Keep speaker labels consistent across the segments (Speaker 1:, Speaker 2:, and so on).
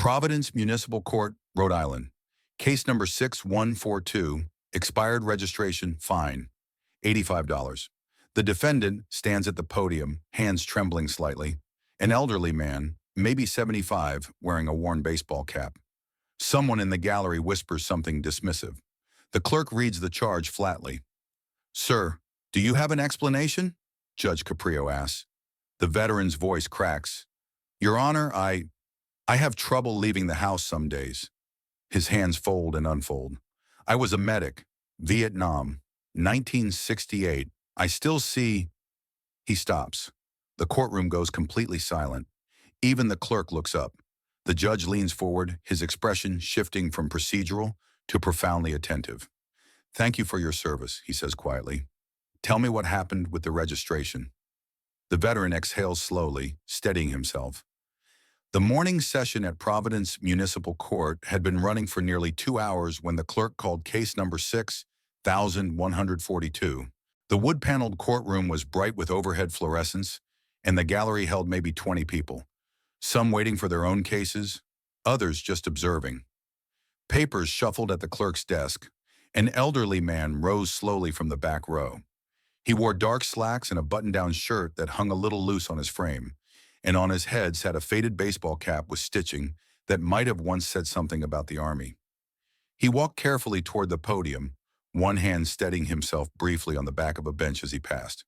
Speaker 1: Providence Municipal Court, Rhode Island. Case number 6142, expired registration, fine, $85. The defendant stands at the podium, hands trembling slightly. An elderly man, maybe 75, wearing a worn baseball cap. Someone in the gallery whispers something dismissive. The clerk reads the charge flatly. "Sir, do you have an explanation?" Judge Caprio asks. The veteran's voice cracks. "Your Honor, I have trouble leaving the house some days." His hands fold and unfold. "I was a medic, Vietnam, 1968. I still see—" He stops. The courtroom goes completely silent. Even the clerk looks up. The judge leans forward, his expression shifting from procedural to profoundly attentive. "Thank you for your service," he says quietly. "Tell me what happened with the registration." The veteran exhales slowly, steadying himself. The morning session at Providence Municipal Court had been running for nearly 2 hours when the clerk called case number 6142. The wood-paneled courtroom was bright with overhead fluorescence, and the gallery held maybe 20 people, some waiting for their own cases, others just observing. Papers shuffled at the clerk's desk. An elderly man rose slowly from the back row. He wore dark slacks and a button-down shirt that hung a little loose on his frame, and on his head sat a faded baseball cap with stitching that might have once said something about the Army. He walked carefully toward the podium, one hand steadying himself briefly on the back of a bench as he passed.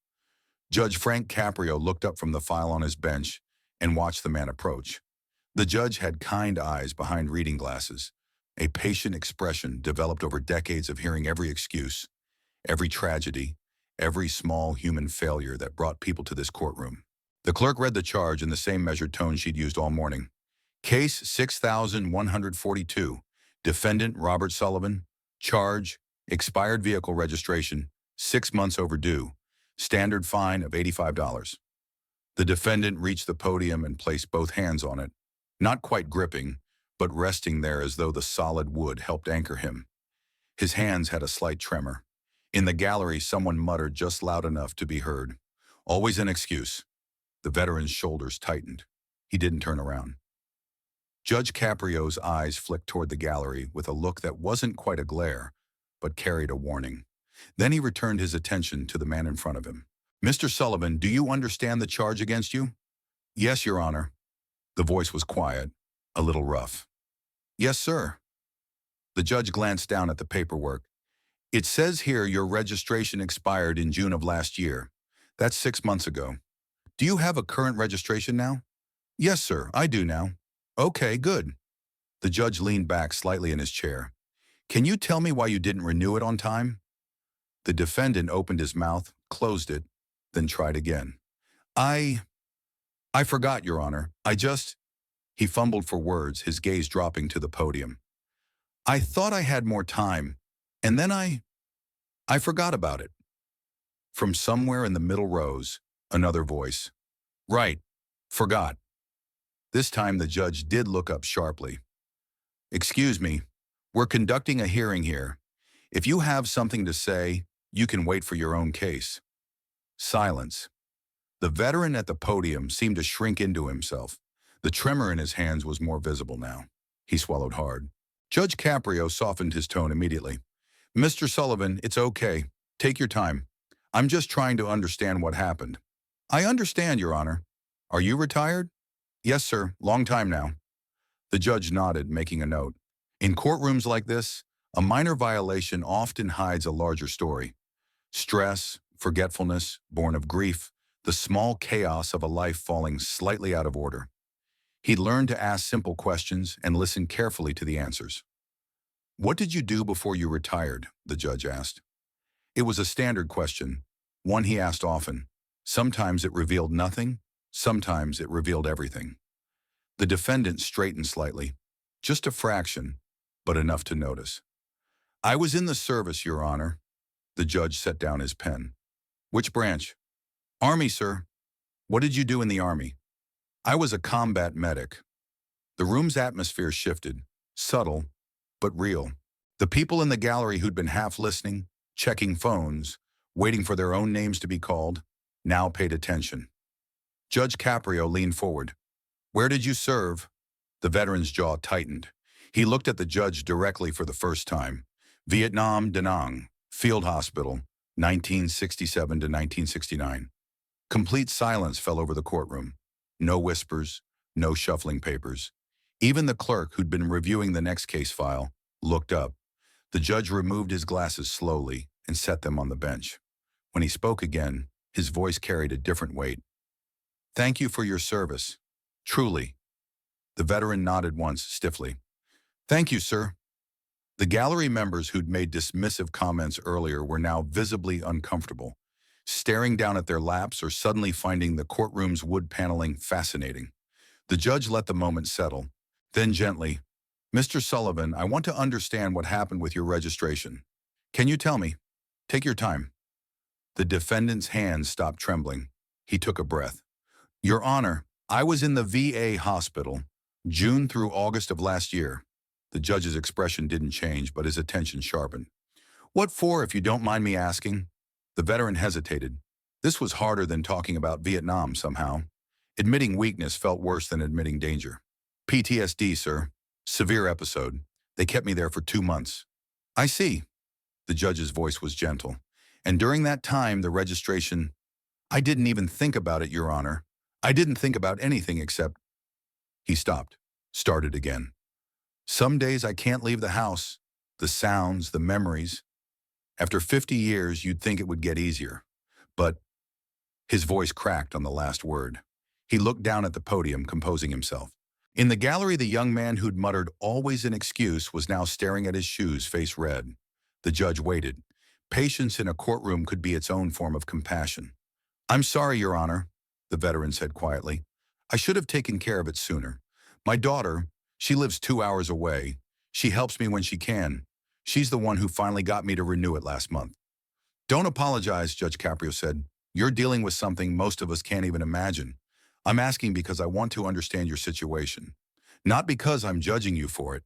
Speaker 1: Judge Frank Caprio looked up from the file on his bench and watched the man approach. The judge had kind eyes behind reading glasses, a patient expression developed over decades of hearing every excuse, every tragedy, every small human failure that brought people to this courtroom. The clerk read the charge in the same measured tone she'd used all morning. Case 6142, defendant Robert Sullivan, charge, expired vehicle registration, 6 months overdue, standard fine of $85. The defendant reached the podium and placed both hands on it, not quite gripping, but resting there as though the solid wood helped anchor him. His hands had a slight tremor. In the gallery, someone muttered just loud enough to be heard. "Always an excuse." The veteran's shoulders tightened. He didn't turn around. Judge Caprio's eyes flicked toward the gallery with a look that wasn't quite a glare, but carried a warning. Then he returned his attention to the man in front of him. "Mr. Sullivan, do you understand the charge against you?" "Yes, Your Honor." The voice was quiet, a little rough. "Yes, sir." The judge glanced down at the paperwork. "It says here your registration expired in June of last year. That's 6 months ago. Do you have a current registration now?" "Yes, sir, I do now." "Okay, good." The judge leaned back slightly in his chair. "Can you tell me why you didn't renew it on time?" The defendant opened his mouth, closed it, then tried again. I forgot, Your Honor. He fumbled for words, his gaze dropping to the podium. "I thought I had more time, and then I forgot about it." From somewhere in the middle rows, another voice. "Right, forgot." This time the judge did look up sharply. "Excuse me, we're conducting a hearing here. If you have something to say, you can wait for your own case." Silence. The veteran at the podium seemed to shrink into himself. The tremor in his hands was more visible now. He swallowed hard. Judge Caprio softened his tone immediately. "Mr. Sullivan, it's okay. Take your time. I'm just trying to understand what happened." "I understand, Your Honor. Are you retired?" "Yes, sir. Long time now." The judge nodded, making a note. In courtrooms like this, a minor violation often hides a larger story. Stress, forgetfulness, born of grief, the small chaos of a life falling slightly out of order. He'd learned to ask simple questions and listen carefully to the answers. "What did you do before you retired?" the judge asked. It was a standard question, one he asked often. Sometimes it revealed nothing, sometimes it revealed everything. The defendant straightened slightly, just a fraction, but enough to notice. "I was in the service, Your Honor." The judge set down his pen. "Which branch?" "Army, sir." "What did you do in the Army?" "I was a combat medic." The room's atmosphere shifted, subtle, but real. The people in the gallery who'd been half listening, checking phones, waiting for their own names to be called, now paid attention. Judge Caprio leaned forward. "Where did you serve?" The veteran's jaw tightened. He looked at the judge directly for the first time. Vietnam, Da Nang, Field Hospital, 1967 to 1969. Complete silence fell over the courtroom. No whispers, no shuffling papers. Even the clerk, who'd been reviewing the next case file, looked up. The judge removed his glasses slowly and set them on the bench. When he spoke again, his voice carried a different weight. "Thank you for your service. Truly." The veteran nodded once, stiffly. "Thank you, sir." The gallery members who'd made dismissive comments earlier were now visibly uncomfortable, staring down at their laps or suddenly finding the courtroom's wood paneling fascinating. The judge let the moment settle. Then gently, "Mr. Sullivan, I want to understand what happened with your registration. Can you tell me? Take your time." The defendant's hands stopped trembling. He took a breath. "Your Honor, I was in the VA hospital, June through August of last year." The judge's expression didn't change, but his attention sharpened. "What for, if you don't mind me asking?" The veteran hesitated. This was harder than talking about Vietnam somehow. Admitting weakness felt worse than admitting danger. "PTSD, sir. Severe episode. They kept me there for 2 months." "I see." The judge's voice was gentle. "And during that time, the registration—" "I didn't even think about it, Your Honor. I didn't think about anything except—" He stopped, started again. "Some days I can't leave the house. The sounds, the memories. After 50 years, you'd think it would get easier. But—" His voice cracked on the last word. He looked down at the podium, composing himself. In the gallery, the young man who'd muttered always an excuse was now staring at his shoes, face red. The judge waited. Patience in a courtroom could be its own form of compassion. "I'm sorry, Your Honor," the veteran said quietly. "I should have taken care of it sooner. My daughter, she lives 2 hours away. She helps me when she can. She's the one who finally got me to renew it last month." "Don't apologize," Judge Caprio said. "You're dealing with something most of us can't even imagine. I'm asking because I want to understand your situation. Not because I'm judging you for it."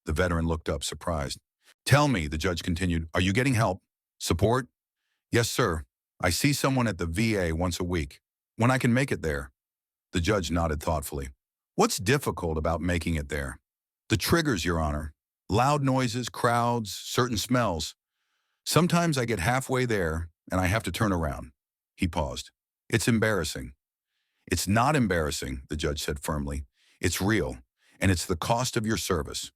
Speaker 1: The veteran looked up, surprised. "Tell me," the judge continued, "are you getting help? Support?" "Yes, sir. I see someone at the VA once a week. When I can make it there." The judge nodded thoughtfully. "What's difficult about making it there?" "The triggers, Your Honor. Loud noises, crowds, certain smells. Sometimes I get halfway there and I have to turn around." He paused. "It's embarrassing." "It's not embarrassing," the judge said firmly. "It's real, and it's the cost of your service."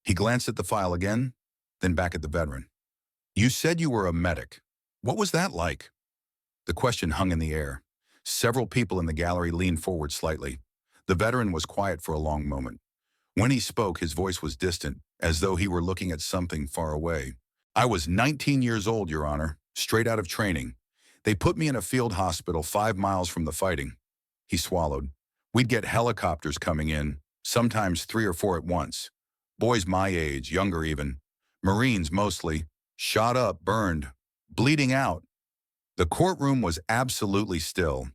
Speaker 1: He glanced at the file again, then back at the veteran. "You said you were a medic. What was that like?" The question hung in the air. Several people in the gallery leaned forward slightly. The veteran was quiet for a long moment. When he spoke, his voice was distant, as though he were looking at something far away. "I was 19 years old, Your Honor, straight out of training. They put me in a field hospital 5 miles from the fighting." He swallowed. "We'd get helicopters coming in, sometimes 3 or 4 at once. Boys my age, younger even. Marines mostly. Shot up, burned, bleeding out. The courtroom was absolutely still.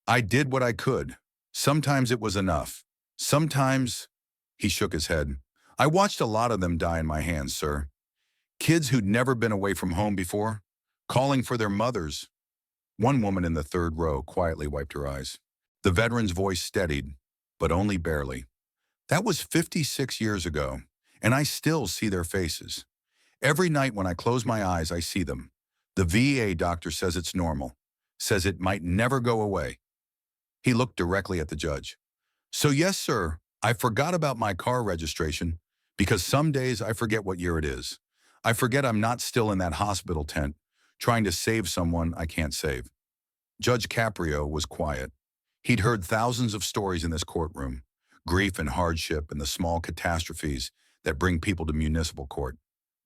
Speaker 1: I did what I could. Sometimes it was enough. Sometimes—" He shook his head. "I watched a lot of them die in my hands, sir. Kids who'd never been away from home before, calling for their mothers." One woman in the third row quietly wiped her eyes. The veteran's voice steadied, but only barely. "That was 56 years ago, and I still see their faces. Every night when I close my eyes, I see them. The VA doctor says it's normal, says it might never go away." He looked directly at the judge. "So yes, sir, I forgot about my car registration, because some days I forget what year it is. I forget I'm not still in that hospital tent, trying to save someone I can't save." Judge Caprio was quiet. He'd heard thousands of stories in this courtroom, grief and hardship and the small catastrophes that bring people to municipal court.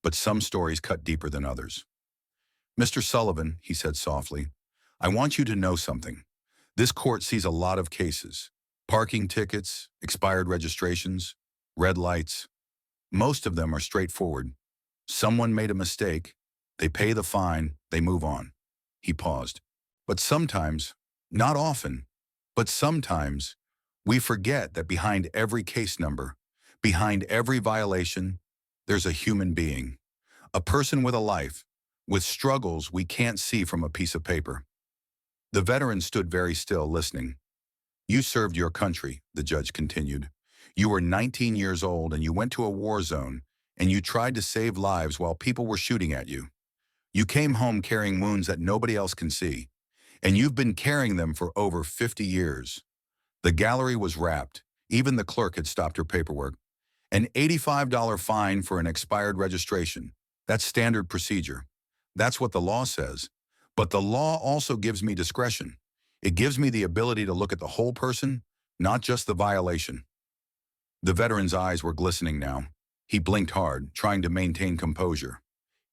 Speaker 1: But some stories cut deeper than others. "Mr. Sullivan," he said softly, "I want you to know something. This court sees a lot of cases. Parking tickets, expired registrations, red lights. Most of them are straightforward. Someone made a mistake, they pay the fine, they move on." He paused. "But sometimes, not often, but sometimes, we forget that behind every case number, behind every violation, there's a human being. A person with a life, with struggles we can't see from a piece of paper." The veteran stood very still, listening. "You served your country," the judge continued. You were 19 years old and you went to a war zone and you tried to save lives while people were shooting at you. You came home carrying wounds that nobody else can see, and you've been carrying them for over 50 years. The gallery was wrapped. Even the clerk had stopped her paperwork. An $85 fine for an expired registration. That's standard procedure. That's what the law says. But the law also gives me discretion. It gives me the ability to look at the whole person, not just the violation. The veteran's eyes were glistening now. He blinked hard, trying to maintain composure.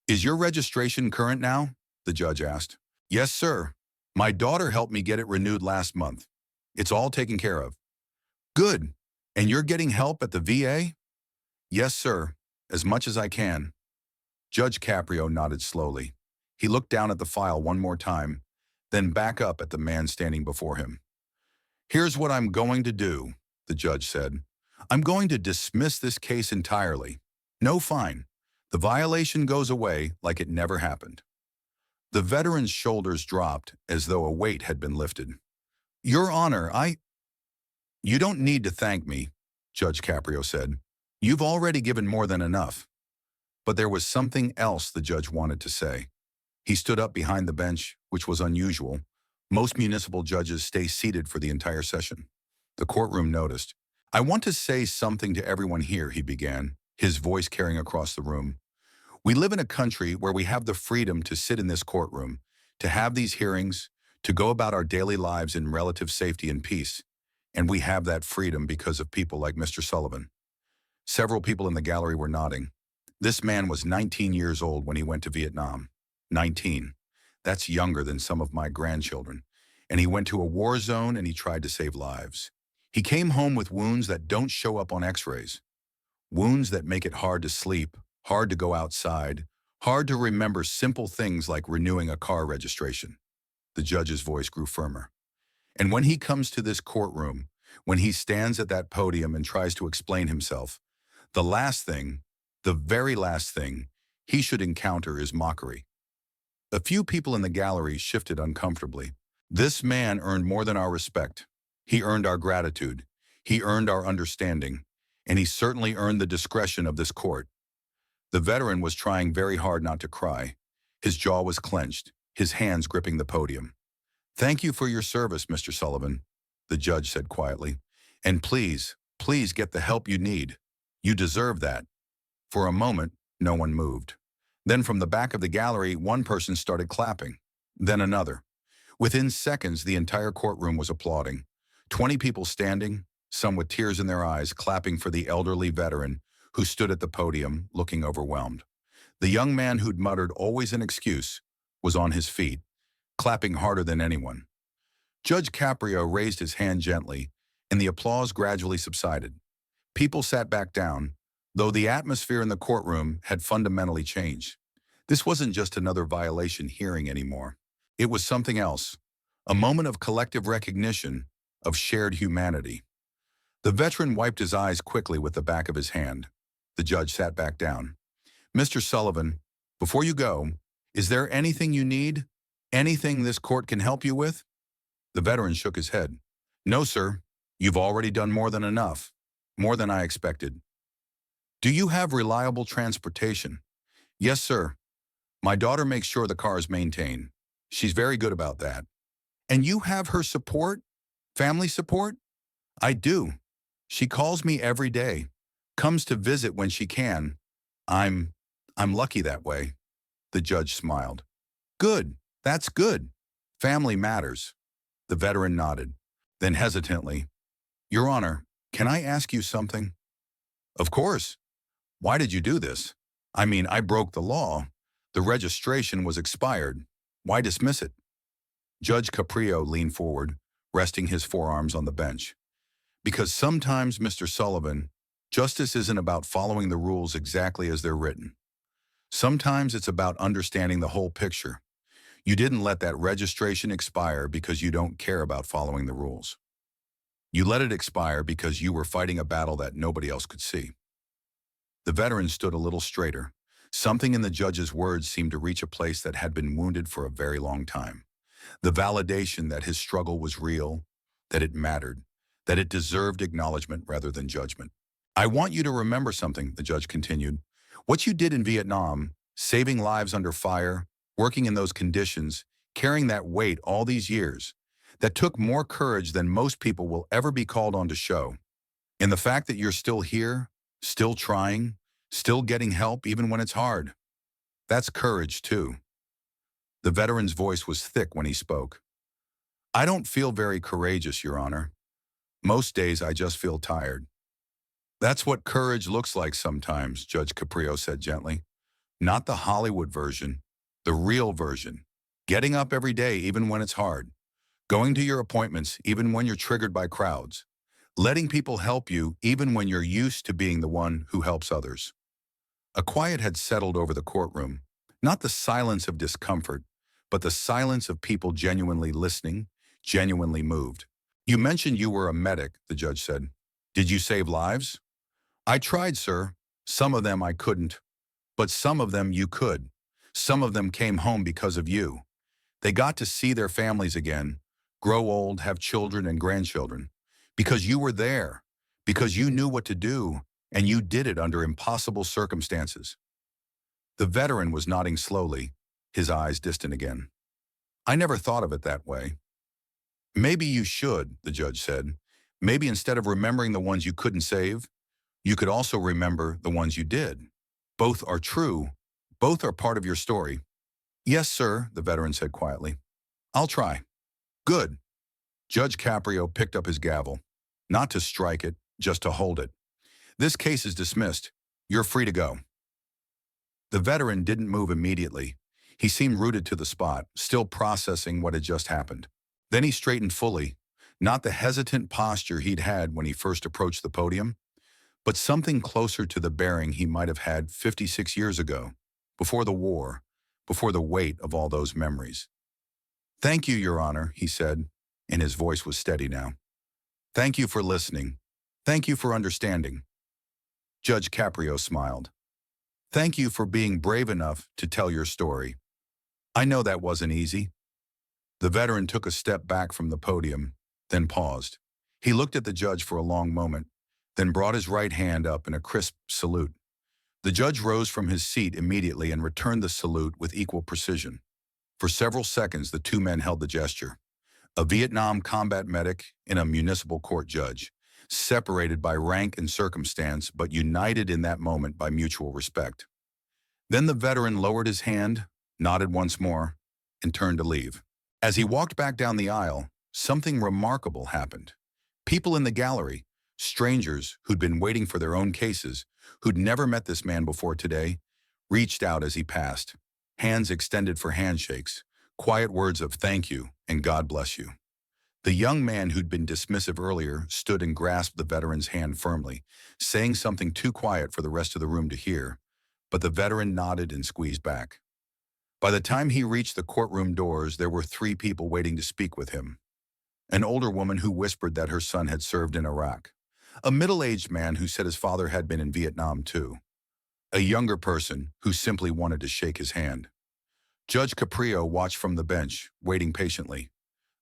Speaker 1: Is your registration current now? The judge asked. Yes, sir. My daughter helped me get it renewed last month. It's all taken care of. Good. And you're getting help at the VA? Yes, sir. As much as I can. Judge Caprio nodded slowly. He looked down at the file one more time, then back up at the man standing before him. Here's what I'm going to do, the judge said. I'm going to dismiss this case entirely. No fine. The violation goes away like it never happened. The veteran's shoulders dropped as though a weight had been lifted. Your Honor, You don't need to thank me, Judge Caprio said. You've already given more than enough. But there was something else the judge wanted to say. He stood up behind the bench, which was unusual. Most municipal judges stay seated for the entire session. The courtroom noticed. I want to say something to everyone here, he began, his voice carrying across the room. We live in a country where we have the freedom to sit in this courtroom, to have these hearings, to go about our daily lives in relative safety and peace. And we have that freedom because of people like Mr. Sullivan. Several people in the gallery were nodding. This man was 19 years old when he went to Vietnam. 19. That's younger than some of my grandchildren. And he went to a war zone and he tried to save lives. He came home with wounds that don't show up on x-rays. Wounds that make it hard to sleep, hard to go outside, hard to remember simple things like renewing a car registration. The judge's voice grew firmer. And when he comes to this courtroom, when he stands at that podium and tries to explain himself, the last thing, the very last thing, he should encounter is mockery. A few people in the gallery shifted uncomfortably. This man earned more than our respect. He earned our gratitude. He earned our understanding. And he certainly earned the discretion of this court. The veteran was trying very hard not to cry. His jaw was clenched, his hands gripping the podium. Thank you for your service, Mr. Sullivan, the judge said quietly. And please, please get the help you need. You deserve that. For a moment, no one moved. Then from the back of the gallery, one person started clapping. Then another. Within seconds, the entire courtroom was applauding. 20 people standing, some with tears in their eyes, clapping for the elderly veteran who stood at the podium, looking overwhelmed. The young man who'd muttered always an excuse was on his feet, clapping harder than anyone. Judge Caprio raised his hand gently, and the applause gradually subsided. People sat back down, though the atmosphere in the courtroom had fundamentally changed. This wasn't just another violation hearing anymore. It was something else, a moment of collective recognition, of shared humanity. The veteran wiped his eyes quickly with the back of his hand. The judge sat back down. Mr. Sullivan, before you go, is there anything you need? Anything this court can help you with? The veteran shook his head. No, sir. You've already done more than enough. More than I expected. Do you have reliable transportation? Yes, sir. My daughter makes sure the car is maintained. She's very good about that. And you have her support? Family support? I do. She calls me every day. Comes to visit when she can. I'm lucky that way. The judge smiled. Good. That's good. Family matters. The veteran nodded. Then hesitantly, Your Honor, can I ask you something? Of course. Why did you do this? I mean, I broke the law. The registration was expired. Why dismiss it? Judge Caprio leaned forward, resting his forearms on the bench. Because sometimes, Mr. Sullivan, justice isn't about following the rules exactly as they're written. Sometimes it's about understanding the whole picture. You didn't let that registration expire because you don't care about following the rules. You let it expire because you were fighting a battle that nobody else could see. The veteran stood a little straighter. Something in the judge's words seemed to reach a place that had been wounded for a very long time. The validation that his struggle was real, that it mattered, that it deserved acknowledgement rather than judgment. I want you to remember something, the judge continued. What you did in Vietnam, saving lives under fire, working in those conditions, carrying that weight all these years, that took more courage than most people will ever be called on to show. And the fact that you're still here, still trying, still getting help even when it's hard, that's courage too. The veteran's voice was thick when he spoke. I don't feel very courageous, Your Honor. Most days I just feel tired. That's what courage looks like sometimes, Judge Caprio said gently. Not the Hollywood version, the real version. Getting up every day even when it's hard. Going to your appointments even when you're triggered by crowds. Letting people help you even when you're used to being the one who helps others. A quiet had settled over the courtroom, not the silence of discomfort, but the silence of people genuinely listening, genuinely moved. You mentioned you were a medic, the judge said. Did you save lives? I tried, sir. Some of them I couldn't, but some of them you could. Some of them came home because of you. They got to see their families again, grow old, have children and grandchildren, because you were there, because you knew what to do, and you did it under impossible circumstances. The veteran was nodding slowly, his eyes distant again. I never thought of it that way. Maybe you should, the judge said. Maybe instead of remembering the ones you couldn't save, you could also remember the ones you did. Both are true. Both are part of your story. Yes, sir, the veteran said quietly. I'll try. Good. Judge Caprio picked up his gavel. Not to strike it, just to hold it. This case is dismissed. You're free to go. The veteran didn't move immediately. He seemed rooted to the spot, still processing what had just happened. Then he straightened fully, not the hesitant posture he'd had when he first approached the podium, but something closer to the bearing he might have had 56 years ago, before the war, before the weight of all those memories. Thank you, Your Honor, he said, and his voice was steady now. Thank you for listening. Thank you for understanding. Judge Caprio smiled. Thank you for being brave enough to tell your story. I know that wasn't easy. The veteran took a step back from the podium, then paused. He looked at the judge for a long moment, then brought his right hand up in a crisp salute. The judge rose from his seat immediately and returned the salute with equal precision. For several seconds, the two men held the gesture. A Vietnam combat medic and a municipal court judge, separated by rank and circumstance, but united in that moment by mutual respect. Then the veteran lowered his hand, nodded once more, and turned to leave. As he walked back down the aisle, something remarkable happened. People in the gallery, strangers who'd been waiting for their own cases, who'd never met this man before today, reached out as he passed, hands extended for handshakes, quiet words of thank you and God bless you. The young man who'd been dismissive earlier stood and grasped the veteran's hand firmly, saying something too quiet for the rest of the room to hear, but the veteran nodded and squeezed back. By the time he reached the courtroom doors, there were 3 people waiting to speak with him. An older woman who whispered that her son had served in Iraq. A middle-aged man who said his father had been in Vietnam too. A younger person who simply wanted to shake his hand. Judge Caprio watched from the bench, waiting patiently.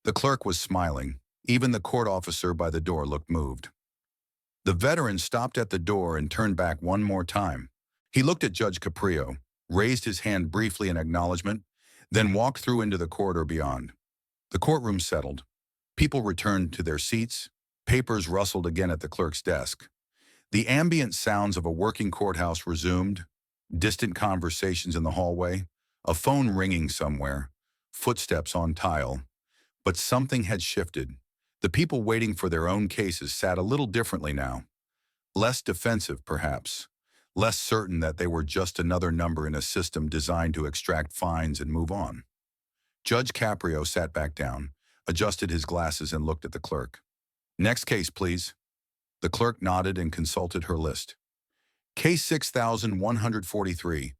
Speaker 1: The clerk was smiling. Even the court officer by the door looked moved. The veteran stopped at the door and turned back one more time. He looked at Judge Caprio, raised his hand briefly in acknowledgement, then walked through into the corridor beyond. The courtroom settled. People returned to their seats. Papers rustled again at the clerk's desk. The ambient sounds of a working courthouse resumed, distant conversations in the hallway, a phone ringing somewhere, footsteps on tile. But something had shifted. The people waiting for their own cases sat a little differently now. Less defensive, perhaps. Less certain that they were just another number in a system designed to extract fines and move on. Judge Caprio sat back down, adjusted his glasses and looked at the clerk. Next case, please. The clerk nodded and consulted her list. Case 6143.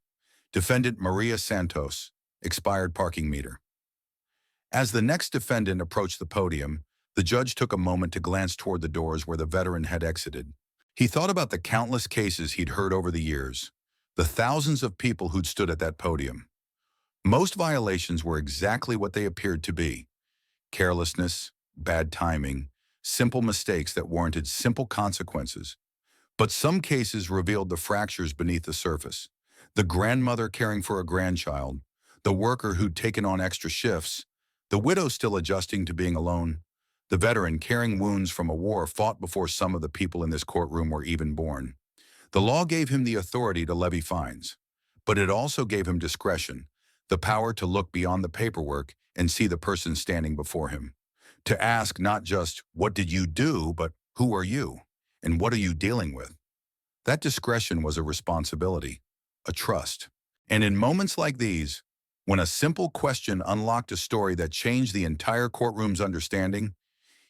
Speaker 1: Defendant Maria Santos, expired parking meter. As the next defendant approached the podium, the judge took a moment to glance toward the doors where the veteran had exited. He thought about the countless cases he'd heard over the years, the thousands of people who'd stood at that podium. Most violations were exactly what they appeared to be: carelessness, bad timing, simple mistakes that warranted simple consequences. But some cases revealed the fractures beneath the surface. The grandmother caring for a grandchild, the worker who'd taken on extra shifts, the widow still adjusting to being alone, the veteran carrying wounds from a war fought before some of the people in this courtroom were even born. The law gave him the authority to levy fines, but it also gave him discretion, the power to look beyond the paperwork and see the person standing before him. To ask not just, what did you do, but who are you? And what are you dealing with? That discretion was a responsibility, a trust. And in moments like these, when a simple question unlocked a story that changed the entire courtroom's understanding,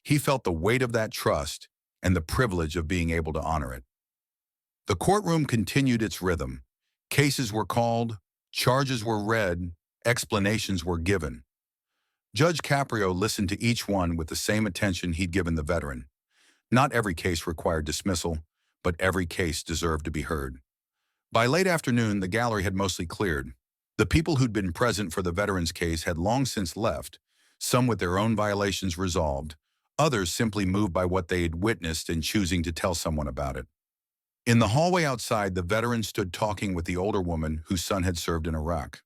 Speaker 1: he felt the weight of that trust and the privilege of being able to honor it. The courtroom continued its rhythm. Cases were called, charges were read, explanations were given. Judge Caprio listened to each one with the same attention he'd given the veteran. Not every case required dismissal, but every case deserved to be heard. By late afternoon, the gallery had mostly cleared. The people who'd been present for the veteran's case had long since left, some with their own violations resolved, others simply moved by what they had witnessed and choosing to tell someone about it. In the hallway outside, the veteran stood talking with the older woman whose son had served in Iraq.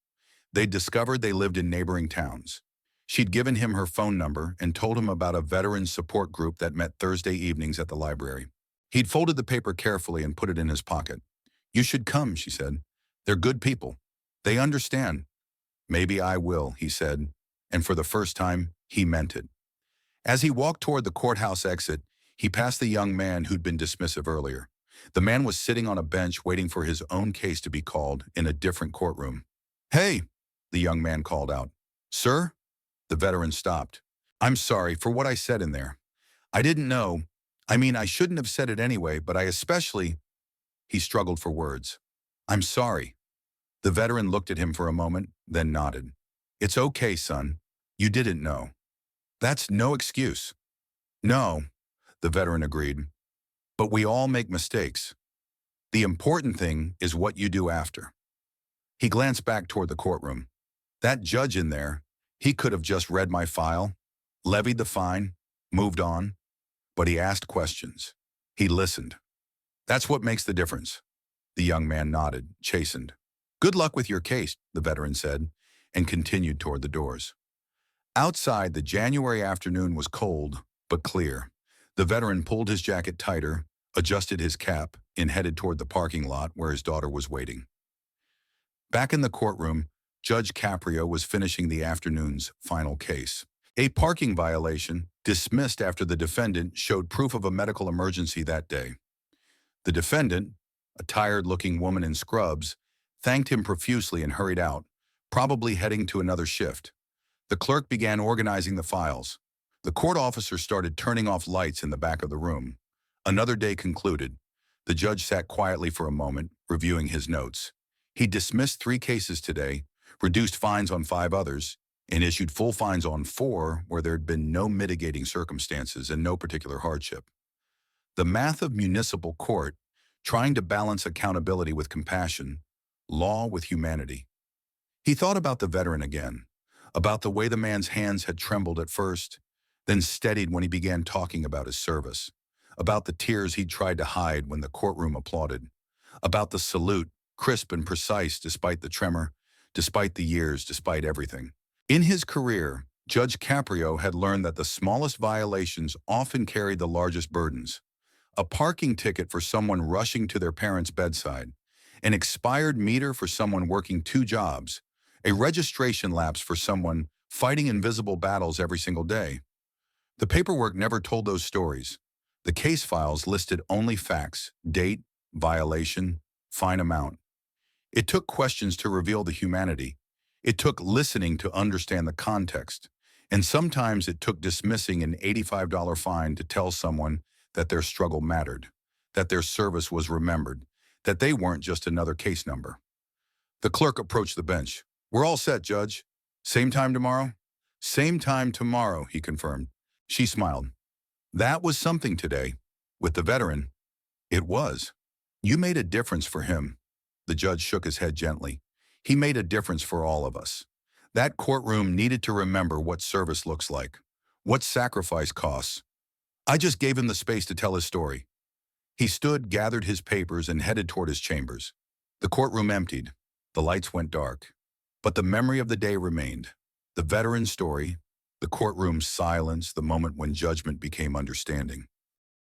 Speaker 1: They'd discovered they lived in neighboring towns. She'd given him her phone number and told him about a veterans support group that met Thursday evenings at the library. He'd folded the paper carefully and put it in his pocket. "You should come," she said. "They're good people. They understand." "Maybe I will," he said, and for the first time, he meant it. As he walked toward the courthouse exit, he passed the young man who'd been dismissive earlier. The man was sitting on a bench waiting for his own case to be called in a different courtroom. "Hey," the young man called out. "Sir?" The veteran stopped. "I'm sorry for what I said in there. I didn't know. I shouldn't have said it anyway, but I especially—" He struggled for words. "I'm sorry." The veteran looked at him for a moment, then nodded. "It's okay, son. You didn't know. That's no excuse." "No," the veteran agreed. "But we all make mistakes. The important thing is what you do after." He glanced back toward the courtroom. That judge in there, he could have just read my file, levied the fine, moved on. But he asked questions. He listened. "That's what makes the difference." The young man nodded, chastened. "Good luck with your case," the veteran said, and continued toward the doors. Outside, the January afternoon was cold, but clear. The veteran pulled his jacket tighter, adjusted his cap, and headed toward the parking lot where his daughter was waiting. Back in the courtroom, Judge Caprio was finishing the afternoon's final case. A parking violation, dismissed after the defendant showed proof of a medical emergency that day. The defendant, a tired-looking woman in scrubs, thanked him profusely and hurried out, probably heading to another shift. The clerk began organizing the files. The court officer started turning off lights in the back of the room. Another day concluded. The judge sat quietly for a moment, reviewing his notes. He dismissed 3 cases today, reduced fines on 5 others, and issued full fines on 4 where there had been no mitigating circumstances and no particular hardship. The math of municipal court, trying to balance accountability with compassion, law with humanity. He thought about the veteran again, about the way the man's hands had trembled at first, then steadied when he began talking about his service, about the tears he'd tried to hide when the courtroom applauded, about the salute, crisp and precise despite the tremor, despite the years, despite everything. In his career, Judge Caprio had learned that the smallest violations often carried the largest burdens. A parking ticket for someone rushing to their parents' bedside, an expired meter for someone working 2 jobs, a registration lapse for someone fighting invisible battles every single day. The paperwork never told those stories. The case files listed only facts, date, violation, fine amount. It took questions to reveal the humanity. It took listening to understand the context. And sometimes it took dismissing an $85 fine to tell someone that their struggle mattered, that their service was remembered, that they weren't just another case number. The clerk approached the bench. "We're all set, Judge. Same time tomorrow?" "Same time tomorrow," he confirmed. She smiled. "That was something today. With the veteran, it was. You made a difference for him." The judge shook his head gently. "He made a difference for all of us. That courtroom needed to remember what service looks like, what sacrifice costs, I just gave him the space to tell his story. He stood, gathered his papers, and headed toward his chambers. The courtroom emptied. The lights went dark. But the memory of the day remained. The veteran's story, the courtroom's silence, the moment when judgment became understanding.